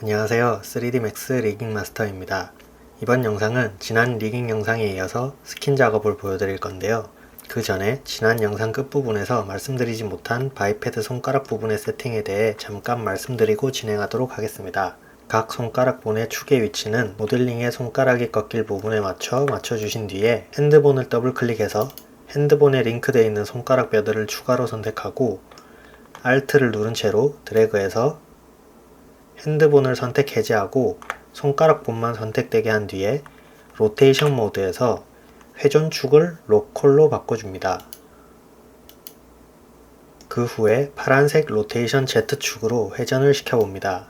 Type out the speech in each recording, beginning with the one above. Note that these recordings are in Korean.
안녕하세요. 3D Max 리깅 마스터입니다. 이번 영상은 지난 리깅 영상에 이어서 스킨 작업을 보여드릴 건데요. 그 전에 지난 영상 끝부분에서 말씀드리지 못한 바이패드 손가락 부분의 세팅에 대해 잠깐 말씀드리고 진행하도록 하겠습니다. 각 손가락본의 축의 위치는 모델링의 손가락이 꺾일 부분에 맞춰주신 뒤에 핸드본을 더블 클릭해서 핸드본에 링크되어 있는 손가락 뼈들을 추가로 선택하고 Alt를 누른 채로 드래그해서 핸드본을 선택 해제하고 손가락본만 선택되게 한 뒤에 로테이션 모드에서 회전축을 로컬로 바꿔줍니다. 그 후에 파란색 로테이션 Z축으로 회전을 시켜봅니다.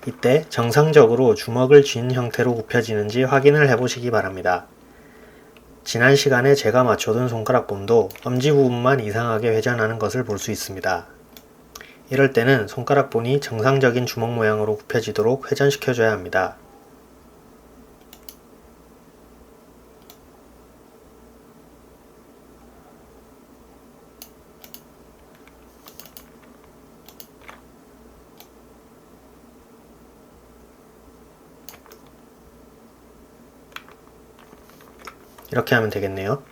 이때 정상적으로 주먹을 쥔 형태로 굽혀지는지 확인을 해보시기 바랍니다. 지난 시간에 제가 맞춰둔 손가락본도 엄지 부분만 이상하게 회전하는 것을 볼 수 있습니다. 이럴 때는 손가락본이 정상적인 주먹 모양으로 굽혀지도록 회전시켜줘야 합니다. 이렇게 하면 되겠네요.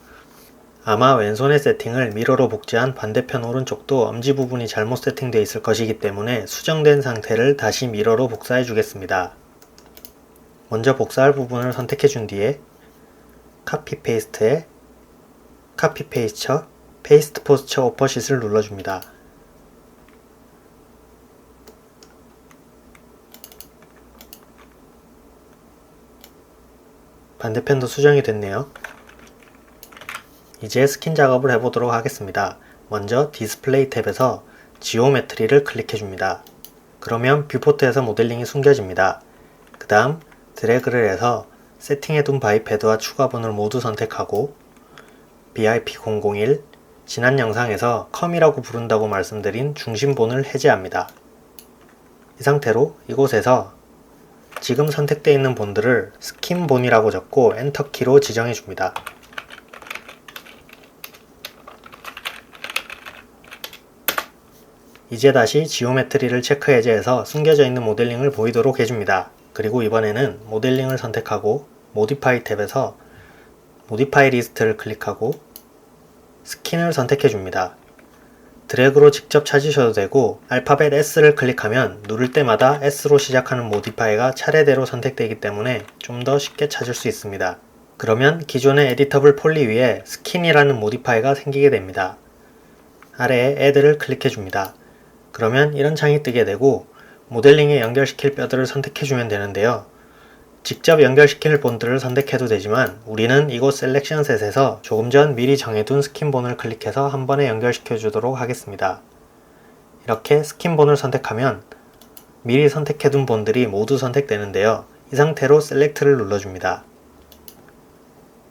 아마 왼손의 세팅을 미러로 복제한 반대편 오른쪽도 엄지 부분이 잘못 세팅되어 있을 것이기 때문에 수정된 상태를 다시 미러로 복사해 주겠습니다. 먼저 복사할 부분을 선택해 준 뒤에 카피 페이스트에 카피 페이스처 페이스트 포스처 오퍼싯을 눌러줍니다. 반대편도 수정이 됐네요. 이제 스킨 작업을 해보도록 하겠습니다. 먼저 디스플레이 탭에서 지오메트리를 클릭해줍니다. 그러면 뷰포트에서 모델링이 숨겨집니다. 그 다음 드래그를 해서 세팅해둔 바이패드와 추가본을 모두 선택하고 BIP001 지난 영상에서 컴이라고 부른다고 말씀드린 중심본을 해제합니다. 이 상태로 이곳에서 지금 선택되어 있는 본들을 스킨본이라고 적고 엔터키로 지정해줍니다. 이제 다시 지오메트리를 체크 해제해서 숨겨져 있는 모델링을 보이도록 해줍니다. 그리고 이번에는 모델링을 선택하고 모디파이 탭에서 모디파이 리스트를 클릭하고 스킨을 선택해줍니다. 드래그로 직접 찾으셔도 되고 알파벳 S를 클릭하면 누를 때마다 S로 시작하는 모디파이가 차례대로 선택되기 때문에 좀 더 쉽게 찾을 수 있습니다. 그러면 기존의 에디터블 폴리 위에 스킨이라는 모디파이가 생기게 됩니다. 아래에 Add를 클릭해줍니다. 그러면 이런 창이 뜨게 되고 모델링에 연결시킬 뼈들을 선택해주면 되는데요. 직접 연결시킬 본들을 선택해도 되지만 우리는 이곳 셀렉션 셋에서 조금 전 미리 정해둔 스킨본을 클릭해서 한 번에 연결시켜 주도록 하겠습니다. 이렇게 스킨본을 선택하면 미리 선택해둔 본들이 모두 선택되는데요. 이 상태로 셀렉트를 눌러줍니다.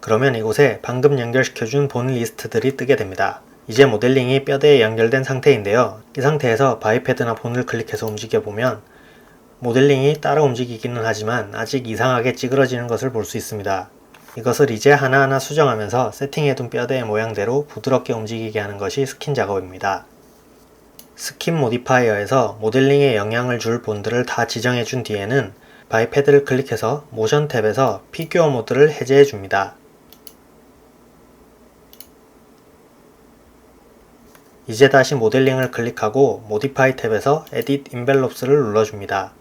그러면 이곳에 방금 연결시켜준 본 리스트들이 뜨게 됩니다. 이제 모델링이 뼈대에 연결된 상태인데요. 이 상태에서 바이패드나 본을 클릭해서 움직여보면 모델링이 따라 움직이기는 하지만 아직 이상하게 찌그러지는 것을 볼 수 있습니다. 이것을 이제 하나하나 수정하면서 세팅해둔 뼈대의 모양대로 부드럽게 움직이게 하는 것이 스킨 작업입니다. 스킨 모디파이어에서 모델링에 영향을 줄 본들을 다 지정해준 뒤에는 바이패드를 클릭해서 모션 탭에서 피규어 모드를 해제해줍니다. 이제 다시 모델링을 클릭하고 모디파이 탭에서 Edit Envelopes를 눌러줍니다.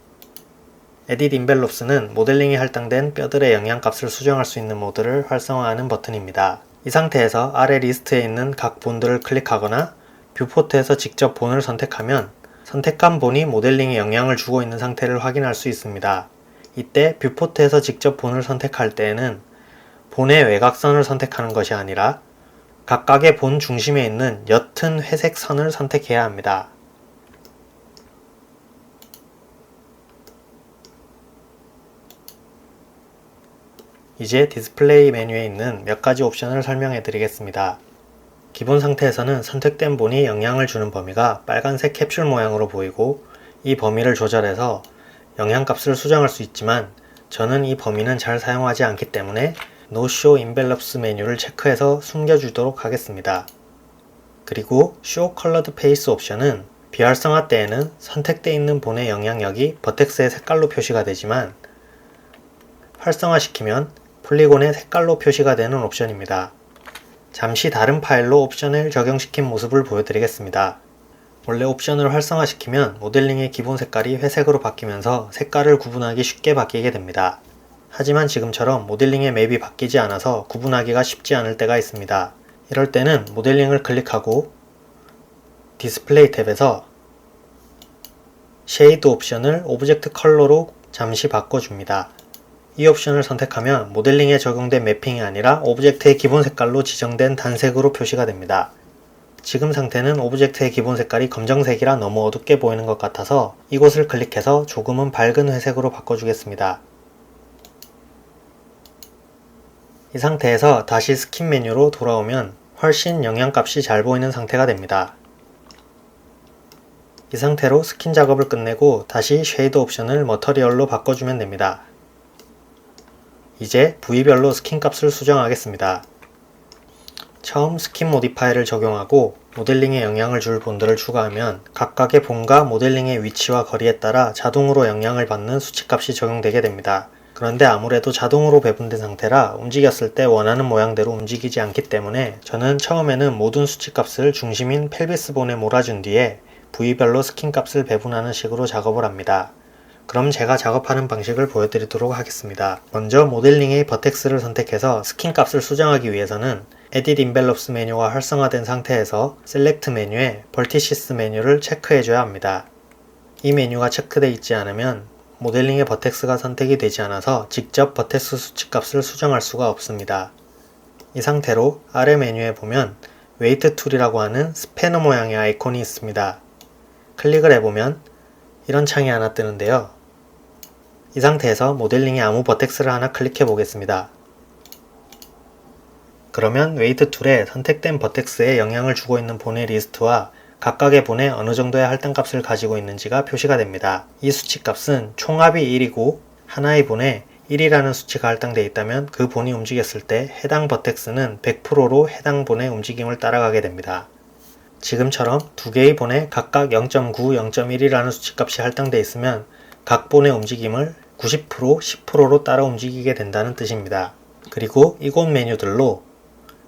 Edit Envelopes는 모델링이 할당된 뼈들의 영양값을 수정할 수 있는 모드를 활성화하는 버튼입니다. 이 상태에서 아래 리스트에 있는 각 본들을 클릭하거나 뷰포트에서 직접 본을 선택하면 선택한 본이 모델링에 영향을 주고 있는 상태를 확인할 수 있습니다. 이때 뷰포트에서 직접 본을 선택할 때에는 본의 외곽선을 선택하는 것이 아니라 각각의 본 중심에 있는 옅은 회색 선을 선택해야 합니다. 이제 디스플레이 메뉴에 있는 몇 가지 옵션을 설명해 드리겠습니다. 기본 상태에서는 선택된 본이 영향을 주는 범위가 빨간색 캡슐 모양으로 보이고 이 범위를 조절해서 영향값을 수정할 수 있지만 저는 이 범위는 잘 사용하지 않기 때문에 No Show Envelopes 메뉴를 체크해서 숨겨주도록 하겠습니다. 그리고 Show Colored Face 옵션은 비활성화 때에는 선택되어 있는 본의 영향력이 버텍스의 색깔로 표시가 되지만 활성화시키면 폴리곤의 색깔로 표시가 되는 옵션입니다. 잠시 다른 파일로 옵션을 적용시킨 모습을 보여드리겠습니다. 원래 옵션을 활성화시키면 모델링의 기본 색깔이 회색으로 바뀌면서 색깔을 구분하기 쉽게 바뀌게 됩니다. 하지만 지금처럼 모델링의 맵이 바뀌지 않아서 구분하기가 쉽지 않을 때가 있습니다. 이럴 때는 모델링을 클릭하고 디스플레이 탭에서 쉐이드 옵션을 오브젝트 컬러로 잠시 바꿔줍니다. 이 옵션을 선택하면 모델링에 적용된 매핑이 아니라 오브젝트의 기본 색깔로 지정된 단색으로 표시가 됩니다. 지금 상태는 오브젝트의 기본 색깔이 검정색이라 너무 어둡게 보이는 것 같아서 이곳을 클릭해서 조금은 밝은 회색으로 바꿔주겠습니다. 이 상태에서 다시 스킨 메뉴로 돌아오면 훨씬 영향값이 잘 보이는 상태가 됩니다. 이 상태로 스킨 작업을 끝내고 다시 쉐이드 옵션을 머터리얼로 바꿔주면 됩니다. 이제 부위별로 스킨 값을 수정하겠습니다. 처음 스킨 모디파이를 적용하고 모델링에 영향을 줄 본들을 추가하면 각각의 본과 모델링의 위치와 거리에 따라 자동으로 영향을 받는 수치값이 적용되게 됩니다. 그런데 아무래도 자동으로 배분된 상태라 움직였을 때 원하는 모양대로 움직이지 않기 때문에 저는 처음에는 모든 수치값을 중심인 펠비스 본에 몰아준 뒤에 부위별로 스킨 값을 배분하는 식으로 작업을 합니다. 그럼 제가 작업하는 방식을 보여드리도록 하겠습니다. 먼저 모델링의 버텍스를 선택해서 스킨 값을 수정하기 위해서는 Edit Envelopes 메뉴가 활성화된 상태에서 Select 메뉴에 Vertices 메뉴를 체크해줘야 합니다. 이 메뉴가 체크되어 있지 않으면 모델링의 버텍스가 선택이 되지 않아서 직접 버텍스 수치값을 수정할 수가 없습니다. 이 상태로 아래 메뉴에 보면 웨이트 툴이라고 하는 스패너 모양의 아이콘이 있습니다. 클릭을 해보면 이런 창이 하나 뜨는데요. 이 상태에서 모델링에 아무 버텍스를 하나 클릭해 보겠습니다. 그러면 웨이트 툴에 선택된 버텍스에 영향을 주고 있는 본의 리스트와 각각의 본에 어느 정도의 할당값을 가지고 있는지가 표시가 됩니다. 이 수치값은 총합이 1이고 하나의 본에 1이라는 수치가 할당되어 있다면 그 본이 움직였을 때 해당 버텍스는 100%로 해당 본의 움직임을 따라가게 됩니다. 지금처럼 두 개의 본에 각각 0.9, 0.1이라는 수치값이 할당되어 있으면 각 본의 움직임을 90%, 10%로 따라 움직이게 된다는 뜻입니다. 그리고 이곳 메뉴들로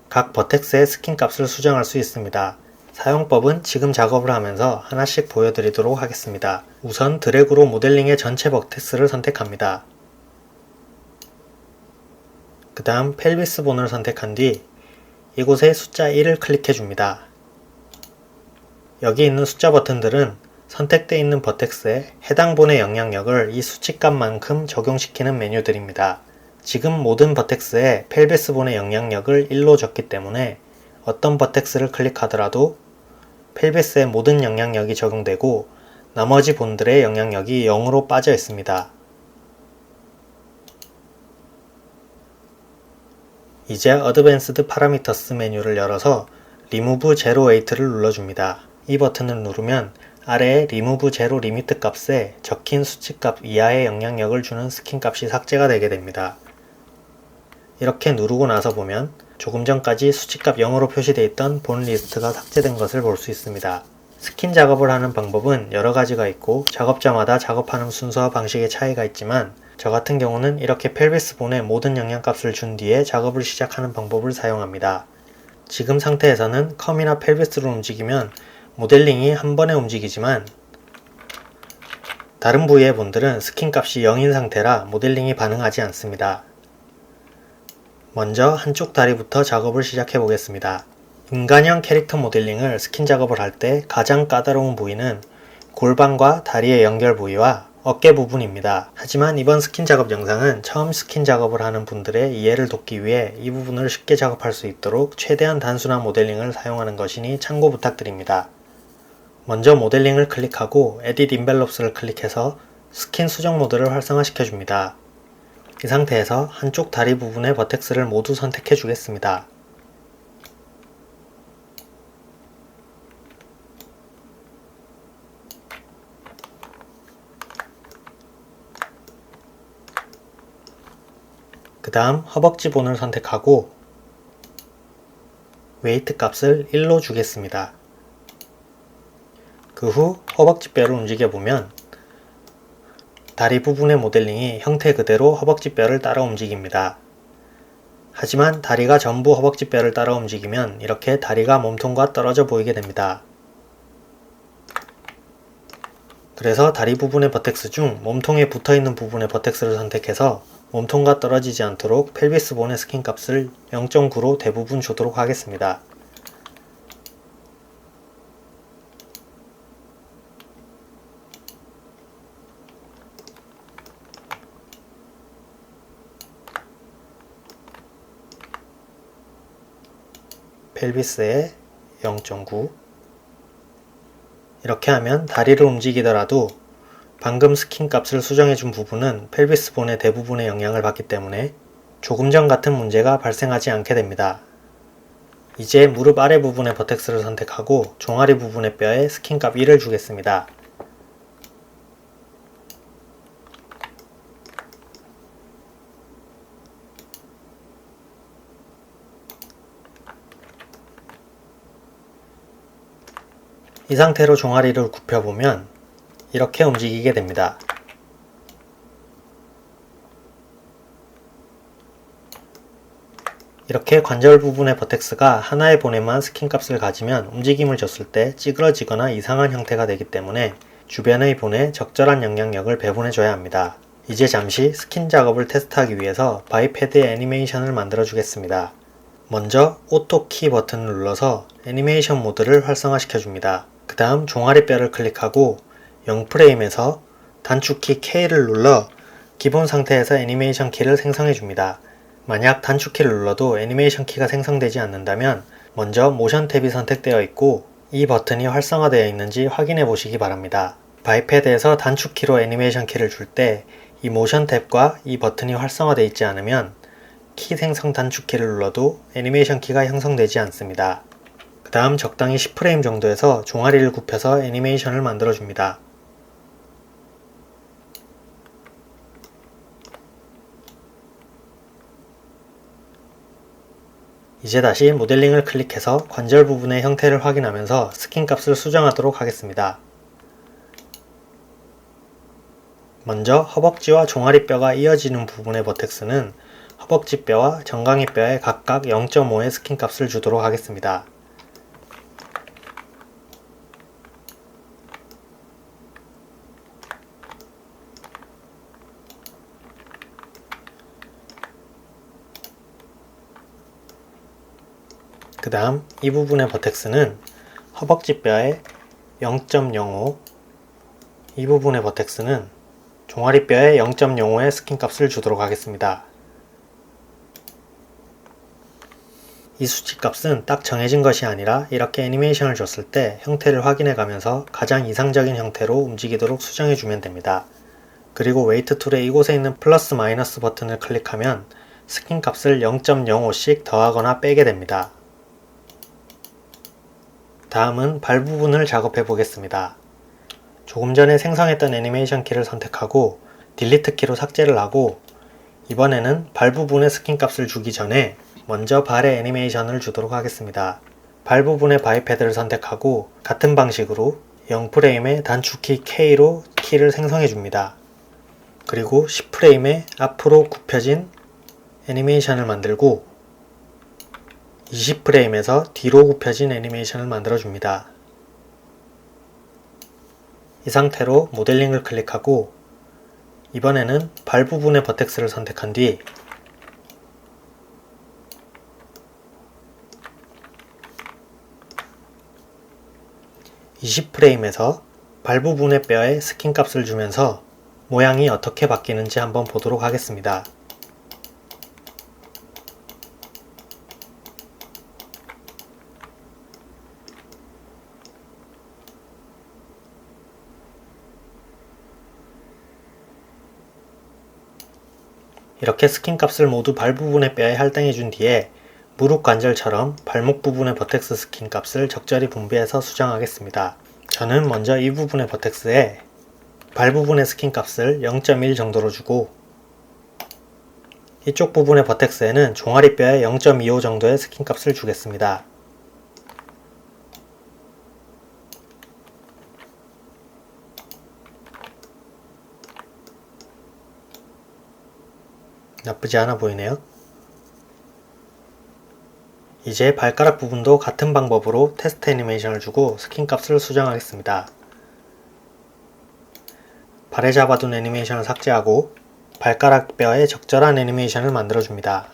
각 버텍스의 스킨 값을 수정할 수 있습니다. 사용법은 지금 작업을 하면서 하나씩 보여드리도록 하겠습니다. 우선 드래그로 모델링의 전체 버텍스를 선택합니다. 그 다음 펠비스 본을 선택한 뒤 이곳에 숫자 1을 클릭해 줍니다. 여기 있는 숫자 버튼들은 선택되어 있는 버텍스에 해당 본의 영향력을 이 수치값만큼 적용시키는 메뉴들입니다. 지금 모든 버텍스에 펠비스 본의 영향력을 1로 줬기 때문에 어떤 버텍스를 클릭하더라도 펠비스의 모든 영향력이 적용되고 나머지 본들의 영향력이 0으로 빠져 있습니다. 이제 Advanced Parameters 메뉴를 열어서 Remove Zero Weight를 눌러줍니다. 이 버튼을 누르면 아래에 Remove Zero Limit 값에 적힌 수치값 이하의 영향력을 주는 스킨 값이 삭제가 되게 됩니다. 이렇게 누르고 나서 보면 조금 전까지 수치값 0으로 표시되어 있던 본 리스트가 삭제된 것을 볼 수 있습니다. 스킨 작업을 하는 방법은 여러 가지가 있고 작업자마다 작업하는 순서와 방식의 차이가 있지만 저 같은 경우는 이렇게 펠비스 본에 모든 영향값을 준 뒤에 작업을 시작하는 방법을 사용합니다. 지금 상태에서는 컴이나 펠비스를 움직이면 모델링이 한 번에 움직이지만 다른 부위의 본들은 스킨 값이 0인 상태라 모델링이 반응하지 않습니다. 먼저 한쪽 다리부터 작업을 시작해 보겠습니다. 인간형 캐릭터 모델링을 스킨 작업을 할 때 가장 까다로운 부위는 골반과 다리의 연결 부위와 어깨 부분입니다. 하지만 이번 스킨 작업 영상은 처음 스킨 작업을 하는 분들의 이해를 돕기 위해 이 부분을 쉽게 작업할 수 있도록 최대한 단순한 모델링을 사용하는 것이니 참고 부탁드립니다. 먼저 모델링을 클릭하고 Edit Envelopes를 클릭해서 스킨 수정 모드를 활성화시켜 줍니다. 이 상태에서 한쪽 다리 부분의 버텍스를 모두 선택해 주겠습니다. 그 다음 허벅지 본을 선택하고 웨이트 값을 1로 주겠습니다. 그 후 허벅지뼈를 움직여보면 다리 부분의 모델링이 형태 그대로 허벅지뼈를 따라 움직입니다. 하지만 다리가 전부 허벅지뼈를 따라 움직이면 이렇게 다리가 몸통과 떨어져 보이게 됩니다. 그래서 다리 부분의 버텍스 중 몸통에 붙어있는 부분의 버텍스를 선택해서 몸통과 떨어지지 않도록 펠비스 본의 스킨 값을 0.9로 대부분 주도록 하겠습니다. 펠비스에 0.9 이렇게 하면 다리를 움직이더라도 방금 스킨 값을 수정해준 부분은 펠비스 본의 대부분의 영향을 받기 때문에 조금 전 같은 문제가 발생하지 않게 됩니다. 이제 무릎 아래 부분의 버텍스를 선택하고 종아리 부분의 뼈에 스킨 값 1을 주겠습니다. 이 상태로 종아리를 굽혀보면 이렇게 움직이게 됩니다. 이렇게 관절 부분의 버텍스가 하나의 본에만 스킨 값을 가지면 움직임을 줬을 때 찌그러지거나 이상한 형태가 되기 때문에 주변의 본에 적절한 영향력을 배분해줘야 합니다. 이제 잠시 스킨 작업을 테스트하기 위해서 바이패드의 애니메이션을 만들어 주겠습니다. 먼저 오토 키 버튼을 눌러서 애니메이션 모드를 활성화시켜 줍니다. 그 다음 종아리 뼈를 클릭하고 0프레임에서 단축키 K를 눌러 기본 상태에서 애니메이션 키를 생성해 줍니다. 만약 단축키를 눌러도 애니메이션 키가 생성되지 않는다면 먼저 모션 탭이 선택되어 있고 이 버튼이 활성화되어 있는지 확인해 보시기 바랍니다. 바이패드에서 단축키로 애니메이션 키를 줄 때 이 모션 탭과 이 버튼이 활성화되어 있지 않으면 키 생성 단축키를 눌러도 애니메이션 키가 형성되지 않습니다. 그 다음 적당히 10프레임 정도에서 종아리를 굽혀서 애니메이션을 만들어 줍니다. 이제 다시 모델링을 클릭해서 관절 부분의 형태를 확인하면서 스킨 값을 수정하도록 하겠습니다. 먼저 허벅지와 종아리뼈가 이어지는 부분의 버텍스는 허벅지뼈와 정강이뼈에 각각 0.5의 스킨 값을 주도록 하겠습니다. 그 다음 이 부분의 버텍스는 허벅지뼈에 0.05 이 부분의 버텍스는 종아리뼈에 0.05의 스킨 값을 주도록 하겠습니다. 이 수치 값은 딱 정해진 것이 아니라 이렇게 애니메이션을 줬을 때 형태를 확인해 가면서 가장 이상적인 형태로 움직이도록 수정해 주면 됩니다. 그리고 웨이트 툴의 이곳에 있는 플러스 마이너스 버튼을 클릭하면 스킨 값을 0.05씩 더하거나 빼게 됩니다. 다음은 발 부분을 작업해 보겠습니다. 조금 전에 생성했던 애니메이션 키를 선택하고 딜리트 키로 삭제를 하고 이번에는 발 부분의 스킨 값을 주기 전에 먼저 발의 애니메이션을 주도록 하겠습니다. 발 부분의 바이패드를 선택하고 같은 방식으로 0프레임에 단축키 K로 키를 생성해 줍니다. 그리고 10프레임에 앞으로 굽혀진 애니메이션을 만들고 20프레임에서 뒤로 굽혀진 애니메이션을 만들어 줍니다. 이 상태로 모델링을 클릭하고 이번에는 발 부분의 버텍스를 선택한 뒤 (20프레임에서) 발 부분의 뼈에 스킨 값을 주면서 모양이 어떻게 바뀌는지 한번 보도록 하겠습니다. 이렇게 스킨 값을 모두 발 부분의 뼈에 할당해 준 뒤에 무릎 관절처럼 발목 부분의 버텍스 스킨 값을 적절히 분배해서 수정하겠습니다. 저는 먼저 이 부분의 버텍스에 발 부분의 스킨 값을 0.1 정도로 주고 이쪽 부분의 버텍스에는 종아리뼈에 0.25 정도의 스킨 값을 주겠습니다. 나쁘지 않아 보이네요. 이제 발가락 부분도 같은 방법으로 테스트 애니메이션을 주고 스킨 값을 수정하겠습니다. 발에 잡아둔 애니메이션을 삭제하고 발가락 뼈에 적절한 애니메이션을 만들어줍니다.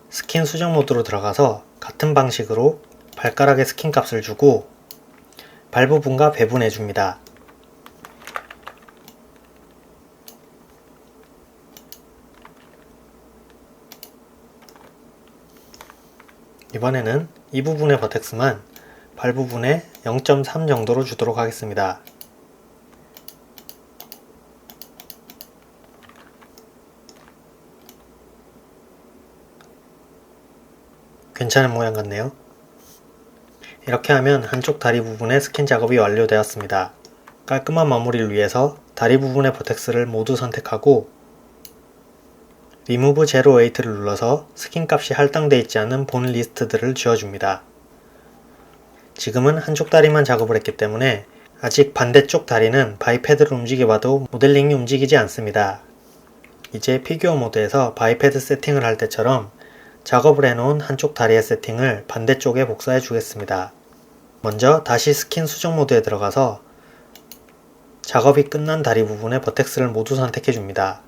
스킨 수정 모드로 들어가서 같은 방식으로 발가락에 스킨 값을 주고 발 부분과 배분해 줍니다. 이번에는 이 부분의 버텍스만 발 부분에 0.3 정도로 주도록 하겠습니다. 괜찮은 모양 같네요. 이렇게 하면 한쪽 다리 부분의 스킨 작업이 완료되었습니다. 깔끔한 마무리를 위해서 다리 부분의 버텍스를 모두 선택하고 Remove Zero Weight를 눌러서 스킨 값이 할당되어 있지 않은 본 리스트들을 지워줍니다. 지금은 한쪽 다리만 작업을 했기 때문에 아직 반대쪽 다리는 바이패드를 움직여봐도 모델링이 움직이지 않습니다. 이제 피규어 모드에서 바이패드 세팅을 할 때처럼 작업을 해놓은 한쪽 다리의 세팅을 반대쪽에 복사해 주겠습니다. 먼저 다시 스킨 수정 모드에 들어가서 작업이 끝난 다리 부분의 버텍스를 모두 선택해 줍니다.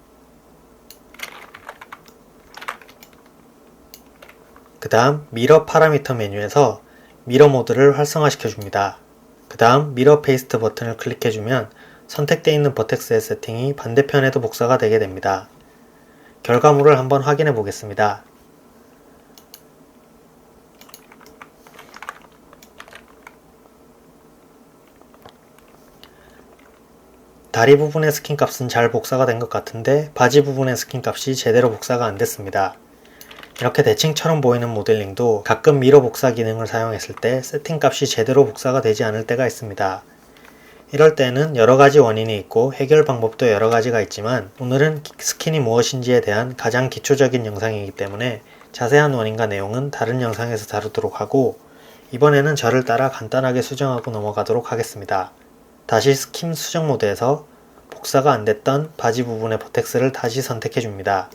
그 다음 미러 파라미터 메뉴에서 미러 모드를 활성화시켜 줍니다. 그 다음 미러 페이스트 버튼을 클릭해 주면 선택되어 있는 버텍스의 세팅이 반대편에도 복사가 되게 됩니다. 결과물을 한번 확인해 보겠습니다. 다리 부분의 스킨 값은 잘 복사가 된 것 같은데 바지 부분의 스킨 값이 제대로 복사가 안 됐습니다. 이렇게 대칭처럼 보이는 모델링도 가끔 미러 복사 기능을 사용했을 때 세팅 값이 제대로 복사가 되지 않을 때가 있습니다. 이럴 때는 여러가지 원인이 있고 해결 방법도 여러가지가 있지만 오늘은 스킨이 무엇인지에 대한 가장 기초적인 영상이기 때문에 자세한 원인과 내용은 다른 영상에서 다루도록 하고 이번에는 저를 따라 간단하게 수정하고 넘어가도록 하겠습니다. 다시 스킨 수정 모드에서 복사가 안 됐던 바지 부분의 버텍스를 다시 선택해 줍니다.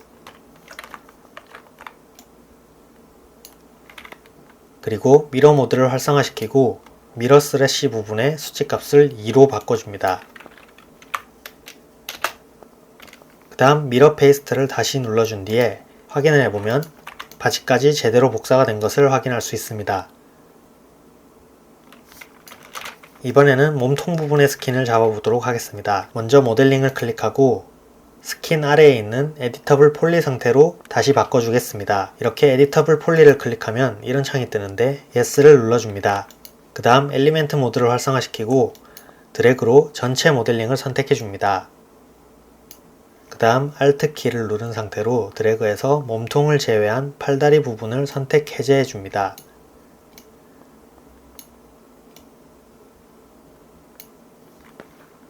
그리고 미러 모드를 활성화시키고 미러 스래시 부분의 수치값을 2로 바꿔줍니다. 그 다음 미러 페이스트를 다시 눌러준 뒤에 확인을 해보면 바지까지 제대로 복사가 된 것을 확인할 수 있습니다. 이번에는 몸통 부분의 스킨을 잡아보도록 하겠습니다. 먼저 모델링을 클릭하고 스킨 아래에 있는 에디터블 폴리 상태로 다시 바꿔주겠습니다. 이렇게 에디터블 폴리를 클릭하면 이런 창이 뜨는데 Yes를 눌러줍니다. 그 다음 엘리멘트 모드를 활성화시키고 드래그로 전체 모델링을 선택해줍니다. 그 다음 Alt 키를 누른 상태로 드래그해서 몸통을 제외한 팔다리 부분을 선택 해제해줍니다.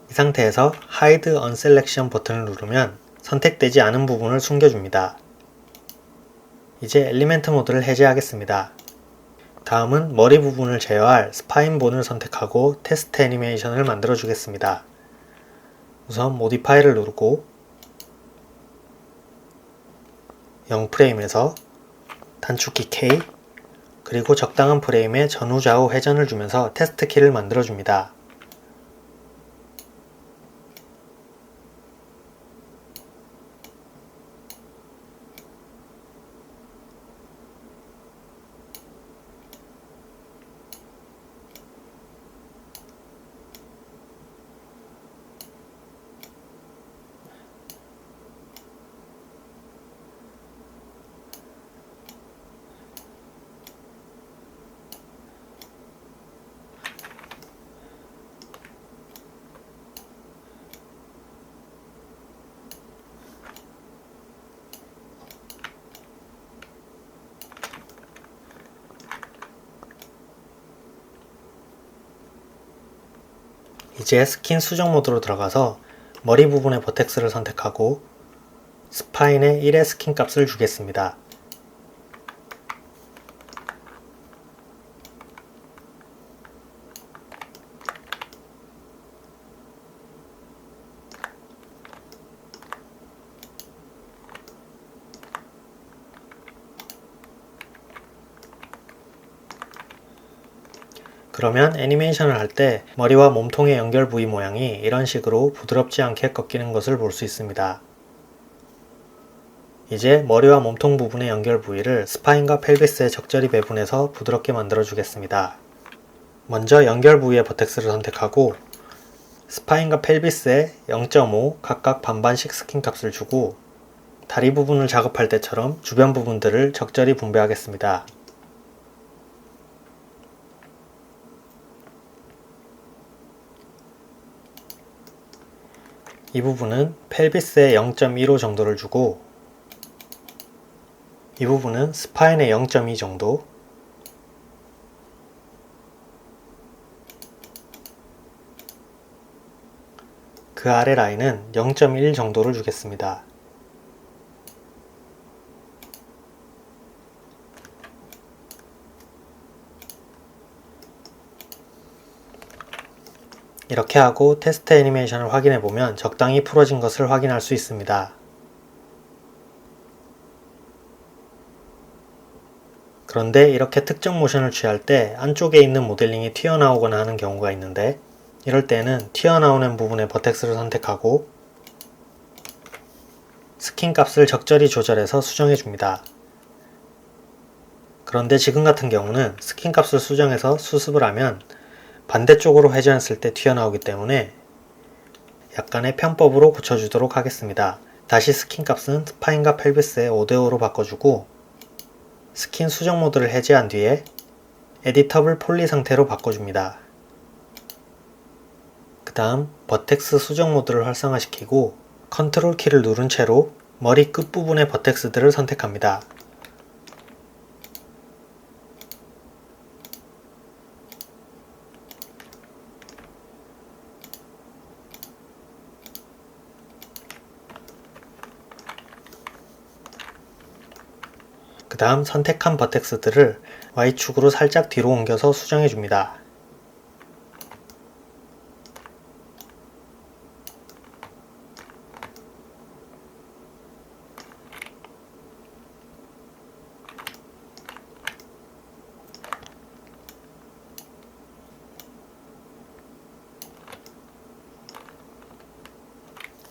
이 상태에서 Hide Unselection 버튼을 누르면 선택되지 않은 부분을 숨겨줍니다. 이제 엘리멘트 모드를 해제하겠습니다. 다음은 머리 부분을 제어할 스파인 본을 선택하고 테스트 애니메이션을 만들어 주겠습니다. 우선 모디파이를 누르고 0프레임에서 단축키 K 그리고 적당한 프레임에 전후 좌우 회전을 주면서 테스트 키를 만들어 줍니다. 이제 스킨 수정 모드로 들어가서 머리 부분의 버텍스를 선택하고 스파인에 1의 스킨 값을 주겠습니다. 그러면 애니메이션을 할 때 머리와 몸통의 연결 부위 모양이 이런 식으로 부드럽지 않게 꺾이는 것을 볼 수 있습니다. 이제 머리와 몸통 부분의 연결 부위를 스파인과 펠비스에 적절히 배분해서 부드럽게 만들어 주겠습니다. 먼저 연결 부위의 버텍스를 선택하고 스파인과 펠비스에 0.5 각각 반반씩 스킨 값을 주고 다리 부분을 작업할 때처럼 주변 부분들을 적절히 분배하겠습니다. 이 부분은 펠비스에 0.15 정도를 주고 이 부분은 스파인에 0.2 정도, 그 아래 라인은 0.1 정도를 주겠습니다. 이렇게 하고 테스트 애니메이션을 확인해보면 적당히 풀어진 것을 확인할 수 있습니다. 그런데 이렇게 특정 모션을 취할 때 안쪽에 있는 모델링이 튀어나오거나 하는 경우가 있는데 이럴 때는 튀어나오는 부분의 버텍스를 선택하고 스킨 값을 적절히 조절해서 수정해줍니다. 그런데 지금 같은 경우는 스킨 값을 수정해서 수습을 하면 반대쪽으로 회전했을 때 튀어나오기 때문에 약간의 편법으로 고쳐주도록 하겠습니다. 다시 스킨 값은 스파인과 펠비스에 5대5로 바꿔주고 스킨 수정 모드를 해제한 뒤에 에디터블 폴리 상태로 바꿔줍니다. 그 다음 버텍스 수정 모드를 활성화시키고 컨트롤 키를 누른 채로 머리 끝부분의 버텍스들을 선택합니다. 그 다음 선택한 버텍스들을 Y축으로 살짝 뒤로 옮겨서 수정해줍니다.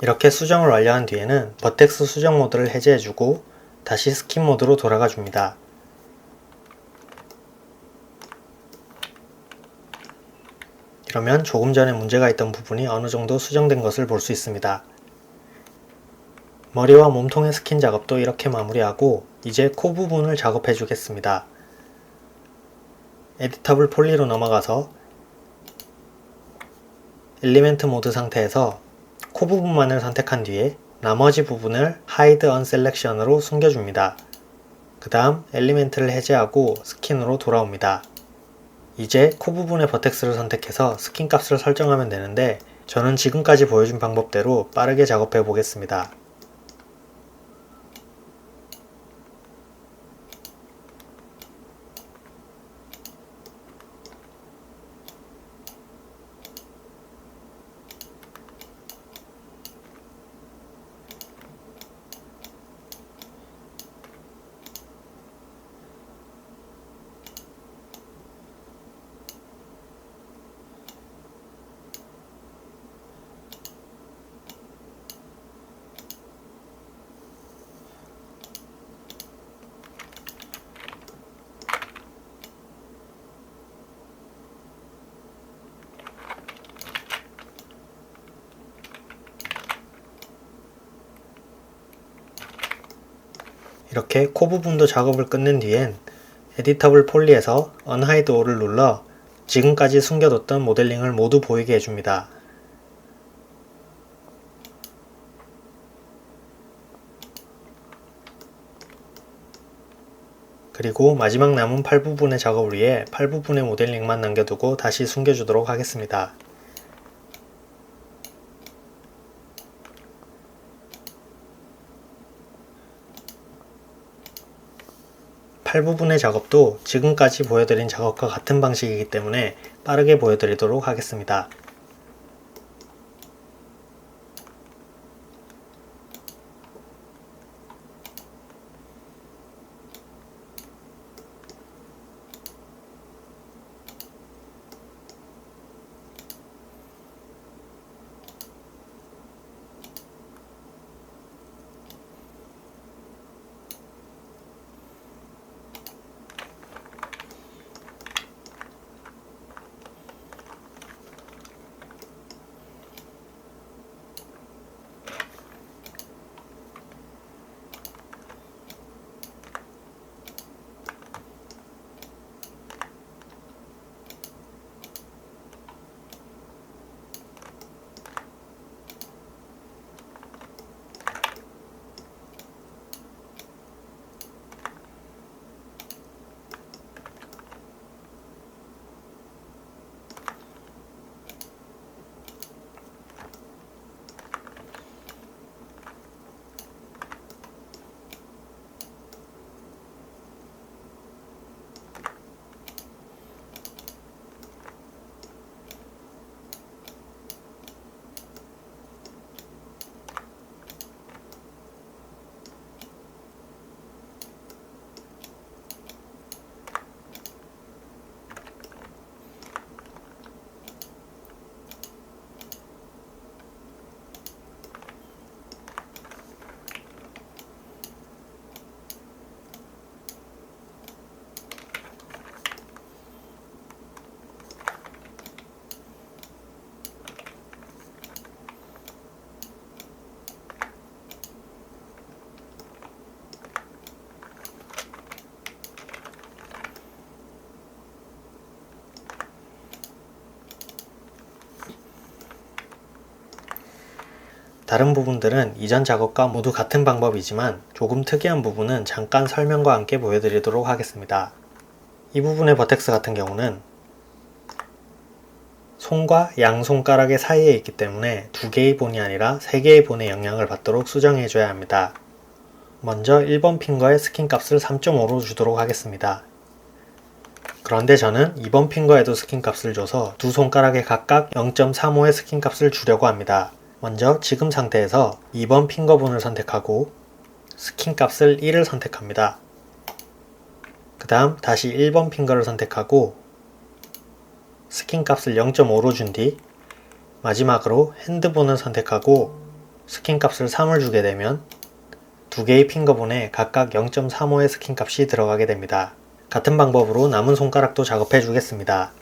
이렇게 수정을 완료한 뒤에는 버텍스 수정 모드를 해제해주고 다시 스킨 모드로 돌아가 줍니다. 이러면 조금 전에 문제가 있던 부분이 어느 정도 수정된 것을 볼 수 있습니다. 머리와 몸통의 스킨 작업도 이렇게 마무리하고 이제 코 부분을 작업해 주겠습니다. 에디터블 폴리로 넘어가서 엘리멘트 모드 상태에서 코 부분만을 선택한 뒤에 나머지 부분을 Hide on Selection으로 숨겨줍니다. 그 다음 엘리멘트를 해제하고 스킨으로 돌아옵니다. 이제 코 부분의 버텍스를 선택해서 스킨 값을 설정하면 되는데 저는 지금까지 보여준 방법대로 빠르게 작업해 보겠습니다. 이렇게 코 부분도 작업을 끝낸 뒤엔 에디터블 폴리에서 Unhide All을 눌러 지금까지 숨겨뒀던 모델링을 모두 보이게 해줍니다. 그리고 마지막 남은 팔 부분의 작업을 위해 팔 부분의 모델링만 남겨두고 다시 숨겨주도록 하겠습니다. 팔 부분의 작업도 지금까지 보여드린 작업과 같은 방식이기 때문에 빠르게 보여드리도록 하겠습니다. 다른 부분들은 이전 작업과 모두 같은 방법이지만 조금 특이한 부분은 잠깐 설명과 함께 보여드리도록 하겠습니다. 이 부분의 버텍스 같은 경우는 손과 양손가락의 사이에 있기 때문에 2개의 본이 아니라 3개의 본의 영향을 받도록 수정해 줘야 합니다. 먼저 1번 핑거의 스킨 값을 3.5로 주도록 하겠습니다. 그런데 저는 2번 핑거에도 스킨 값을 줘서 두 손가락에 각각 0.35의 스킨 값을 주려고 합니다. 먼저 지금 상태에서 2번 핑거본을 선택하고 스킨 값을 1을 선택합니다. 그 다음 다시 1번 핑거를 선택하고 스킨 값을 0.5로 준 뒤 마지막으로 핸드본을 선택하고 스킨 값을 3을 주게 되면 2개의 핑거본에 각각 0.35의 스킨 값이 들어가게 됩니다. 같은 방법으로 남은 손가락도 작업해 주겠습니다.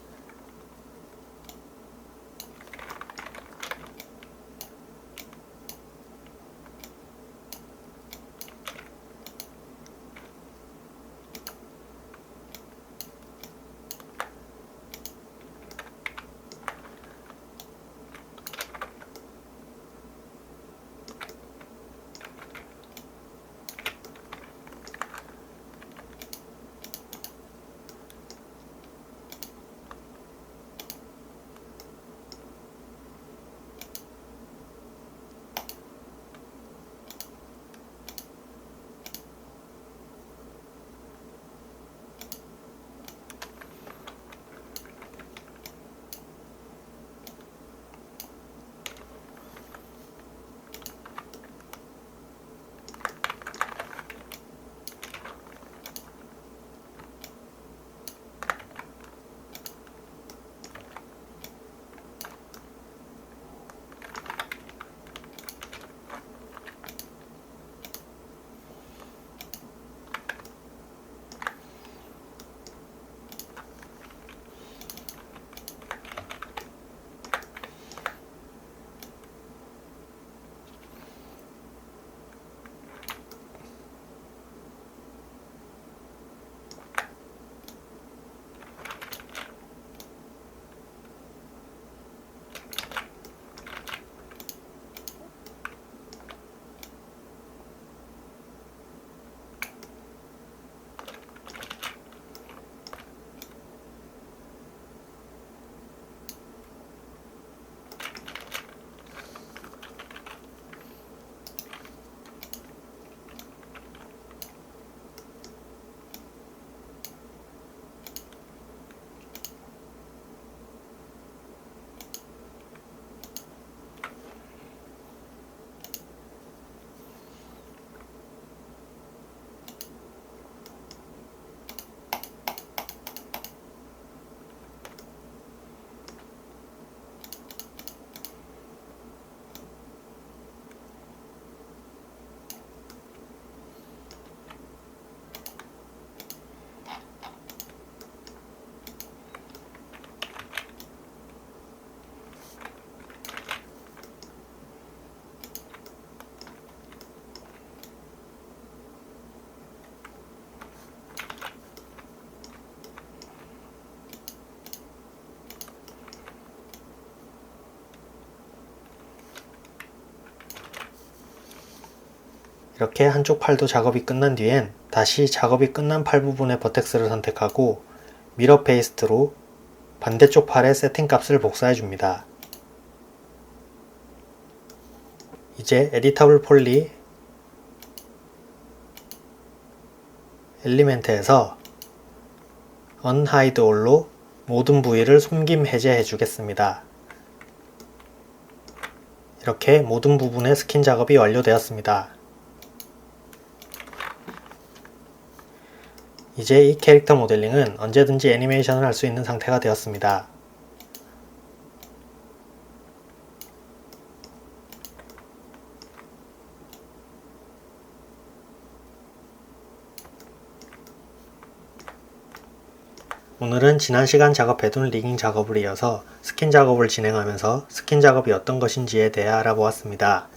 이렇게 한쪽 팔도 작업이 끝난 뒤엔 다시 작업이 끝난 팔 부분의 버텍스를 선택하고 미러 페이스트로 반대쪽 팔의 세팅 값을 복사해 줍니다. 이제 에디터블 폴리 엘리멘트에서 Unhide All로 모든 부위를 숨김 해제해 주겠습니다. 이렇게 모든 부분의 스킨 작업이 완료되었습니다. 이제 이 캐릭터 모델링은 언제든지 애니메이션을 할 수 있는 상태가 되었습니다. 오늘은 지난 시간 작업해둔 리깅 작업을 이어서 스킨 작업을 진행하면서 스킨 작업이 어떤 것인지에 대해 알아보았습니다.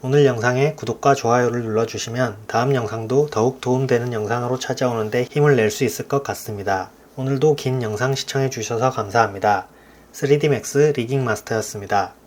오늘 영상에 구독과 좋아요를 눌러주시면 다음 영상도 더욱 도움되는 영상으로 찾아오는데 힘을 낼 수 있을 것 같습니다. 오늘도 긴 영상 시청해주셔서 감사합니다. 3D Max 리깅 마스터였습니다.